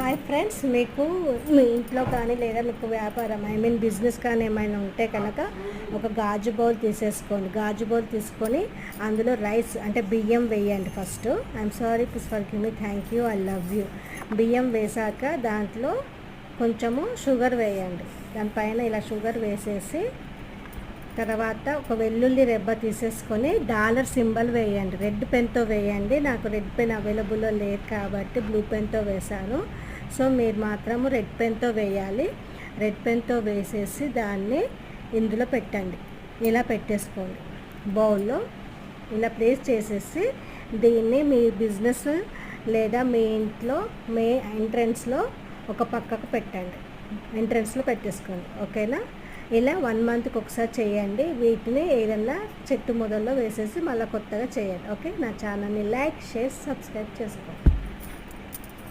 Hi friends, మీకు మీ ఇంట్లో కానీ లేదా మీకు వ్యాపారం బిజినెస్ కానీ ఏమైనా ఉంటే కనుక ఒక గాజు బౌల్ తీసేసుకోండి. గాజు బౌల్ తీసుకొని అందులో రైస్ అంటే బియ్యం వేయండి. First I'm sorry please forgive me, thank you, I love you. బియ్యం వేసాక దాంట్లో కొంచెము షుగర్ వేయండి. దానిపైన ఇలా షుగర్ వేసేసి తర్వాత ఒక వెల్లుల్లి రెబ్బ తీసేసుకొని డాలర్ సింబల్ వేయండి. రెడ్ పెన్తో వేయండి. నాకు రెడ్ పెన్ అవైలబుల్లో లేదు కాబట్టి బ్లూ పెన్తో వేశాను. సో మీరు మాత్రము రెడ్ పెన్తో వేయాలి. రెడ్ పెన్తో వేసేసి దాన్ని ఇందులో పెట్టండి. ఇలా పెట్టేసుకోండి. బౌల్లో ఇలా ప్లేస్ చేసేసి దీన్ని మీ బిజినెస్ లేదా మీ ఇంట్లో మీ ఎంట్రన్స్లో ఒక పక్కకు పెట్టండి. ఎంట్రన్స్లో పెట్టేసుకోండి. ఓకేనా? ఇలా 1 మంత్కి ఒకసారి చేయండి. వీటిని ఏదన్నా చెట్టు మొదల్లో వేసేసి మళ్ళీ కొత్తగా చేయండి. ఓకే, నా ఛానల్ని లైక్, షేర్, సబ్స్క్రైబ్ చేసుకోండి.